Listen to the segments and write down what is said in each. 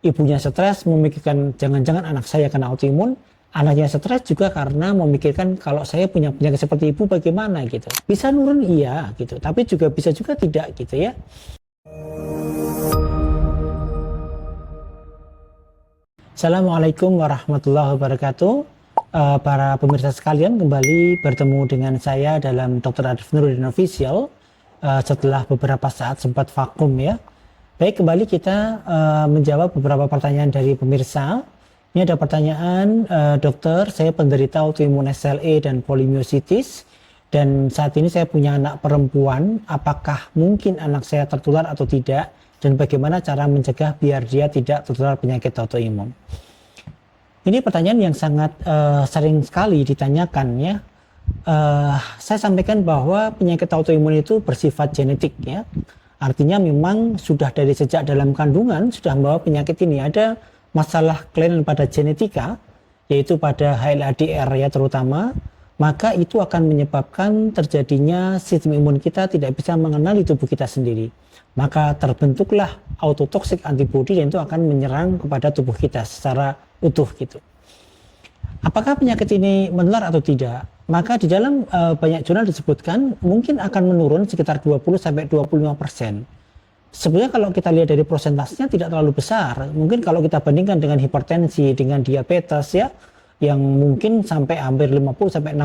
ibunya stres memikirkan jangan-jangan anak saya kena autoimun, anaknya stres juga karena memikirkan kalau saya punya penyakit seperti ibu bagaimana gitu. Bisa nurun iya gitu, tapi juga bisa juga tidak gitu ya. Assalamualaikum warahmatullahi wabarakatuh. Para pemirsa sekalian, kembali bertemu dengan saya dalam Dr. Arif Nuruddin Official setelah beberapa saat sempat vakum ya. Baik, kembali kita menjawab beberapa pertanyaan dari pemirsa. Ini ada pertanyaan, dokter, saya penderita autoimun SLE dan polimiositis, dan saat ini saya punya anak perempuan, apakah mungkin anak saya tertular atau tidak, dan bagaimana cara mencegah biar dia tidak tertular penyakit autoimun. Ini pertanyaan yang sangat sering sekali ditanyakan ya. Saya sampaikan bahwa penyakit autoimun itu bersifat genetik ya. Artinya memang sudah dari sejak dalam kandungan sudah membawa penyakit ini. Ada masalah kelainan pada genetika, yaitu pada HLA-DR ya terutama, maka itu akan menyebabkan terjadinya sistem imun kita tidak bisa mengenali tubuh kita sendiri. Maka terbentuklah autotoxic antibody yang itu akan menyerang kepada tubuh kita secara utuh gitu. Apakah penyakit ini menular atau tidak? Maka di dalam banyak jurnal disebutkan mungkin akan menurun sekitar 20-25%. Sebenarnya kalau kita lihat dari prosentasenya tidak terlalu besar. Mungkin kalau kita bandingkan dengan hipertensi, dengan diabetes ya, yang mungkin sampai hampir 50-60%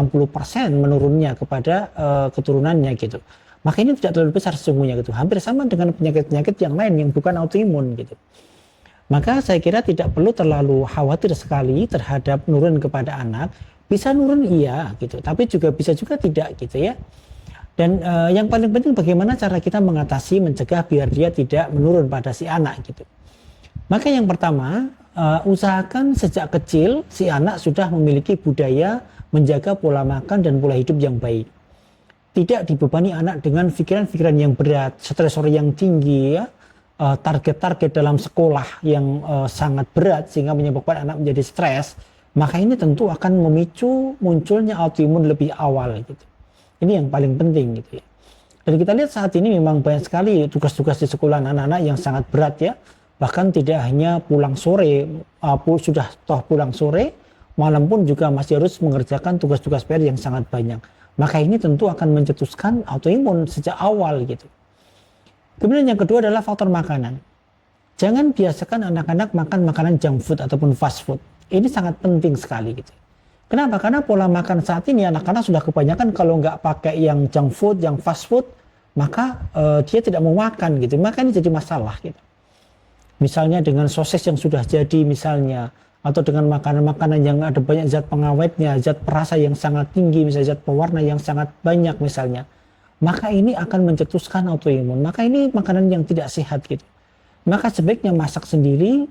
menurunnya kepada keturunannya gitu. Maka ini tidak terlalu besar sesungguhnya gitu. Hampir sama dengan penyakit-penyakit yang lain yang bukan autoimun gitu. Maka saya kira tidak perlu terlalu khawatir sekali terhadap nurun kepada anak. Bisa nurun iya gitu, tapi juga bisa juga tidak gitu ya. Dan yang paling penting bagaimana cara kita mengatasi, mencegah biar dia tidak menurun pada si anak gitu. Maka yang pertama, usahakan sejak kecil si anak sudah memiliki budaya menjaga pola makan dan pola hidup yang baik. Tidak dibebani anak dengan pikiran-pikiran yang berat, stresor yang tinggi ya, target-target dalam sekolah yang sangat berat sehingga menyebabkan anak menjadi stres. Maka ini tentu akan memicu munculnya autoimun lebih awal gitu. Ini yang paling penting gitu ya. Dan kita lihat saat ini memang banyak sekali tugas-tugas di sekolah anak-anak yang sangat berat ya. Bahkan tidak hanya pulang sore, sudah toh pulang sore, malam pun juga masih harus mengerjakan tugas-tugas PR yang sangat banyak. Maka ini tentu akan mencetuskan autoimun sejak awal gitu. Kemudian yang kedua adalah faktor makanan. Jangan biasakan anak-anak makan makanan junk food ataupun fast food. Ini sangat penting sekali gitu. Kenapa? Karena pola makan saat ini anak-anak sudah kebanyakan kalau nggak pakai yang junk food, yang fast food, maka dia tidak mau makan gitu. Maka ini jadi masalah gitu. Misalnya dengan sosis yang sudah jadi misalnya, atau dengan makanan-makanan yang ada banyak zat pengawetnya, zat perasa yang sangat tinggi, misalnya zat pewarna yang sangat banyak misalnya. Maka ini akan mencetuskan autoimun. Maka ini makanan yang tidak sehat gitu. Maka sebaiknya masak sendiri,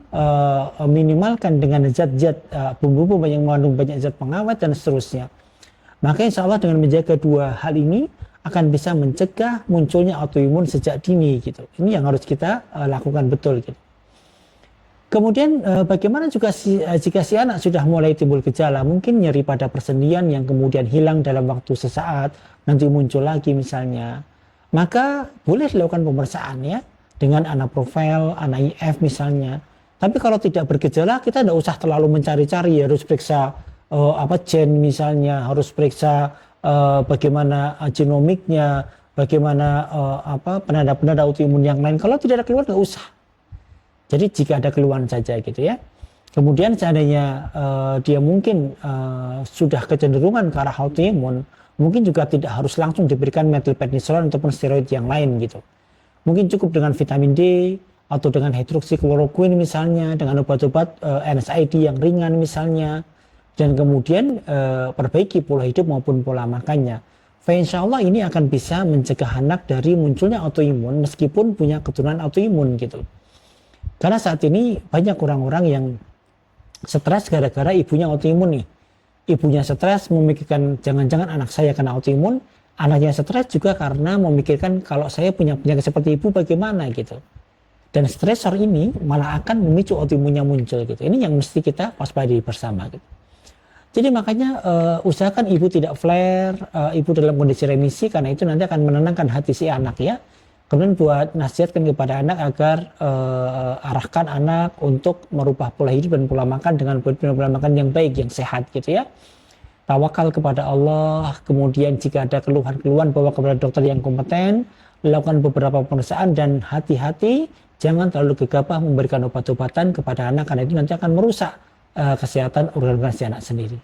minimalkan dengan zat-zat bumbu-bumbu yang mengandung banyak zat pengawet dan seterusnya. Maka insya Allah dengan menjaga dua hal ini akan bisa mencegah munculnya autoimun sejak dini gitu. Ini yang harus kita lakukan betul gitu. Kemudian bagaimana juga jika si anak sudah mulai timbul gejala, mungkin nyeri pada persendian yang kemudian hilang dalam waktu sesaat, nanti muncul lagi misalnya. Maka boleh dilakukan pemeriksaan ya, dengan anaprofil, ANAIF misalnya. Tapi kalau tidak bergejala, kita tidak usah terlalu mencari-cari, harus periksa gen misalnya, harus periksa bagaimana genomiknya, bagaimana penanda-penanda autoimun yang lain. Kalau tidak ada keluhan, nggak usah. Jadi jika ada keluhan saja gitu ya. Kemudian seandainya dia mungkin sudah kecenderungan ke arah autoimun, mungkin juga tidak harus langsung diberikan methylprednisolone ataupun steroid yang lain gitu. Mungkin cukup dengan vitamin D atau dengan hidroksikloroquine misalnya, dengan obat-obat NSAID yang ringan misalnya, dan kemudian perbaiki pola hidup maupun pola makannya. Insya Allah ini akan bisa mencegah anak dari munculnya autoimun meskipun punya keturunan autoimun gitu. Karena saat ini banyak orang-orang yang stres gara-gara ibunya autoimun nih. Ibunya stres memikirkan jangan-jangan anak saya kena autoimun. Anaknya stres juga karena memikirkan kalau saya punya penyakit seperti ibu bagaimana gitu. Dan stresor ini malah akan memicu autoimunnya muncul gitu. Ini yang mesti kita waspadai bersama gitu. Jadi makanya usahakan ibu tidak flare, ibu dalam kondisi remisi, karena itu nanti akan menenangkan hati si anak ya. Kemudian buat nasihatkan kepada anak agar arahkan anak untuk merubah pola hidup dan pola makan dengan pola makan yang baik, yang sehat gitu ya. Tawakal kepada Allah, kemudian jika ada keluhan-keluhan bawa kepada dokter yang kompeten, lakukan beberapa pemeriksaan dan hati-hati jangan terlalu gegabah memberikan obat-obatan kepada anak karena itu nanti akan merusak kesehatan organ-organ si anak sendiri.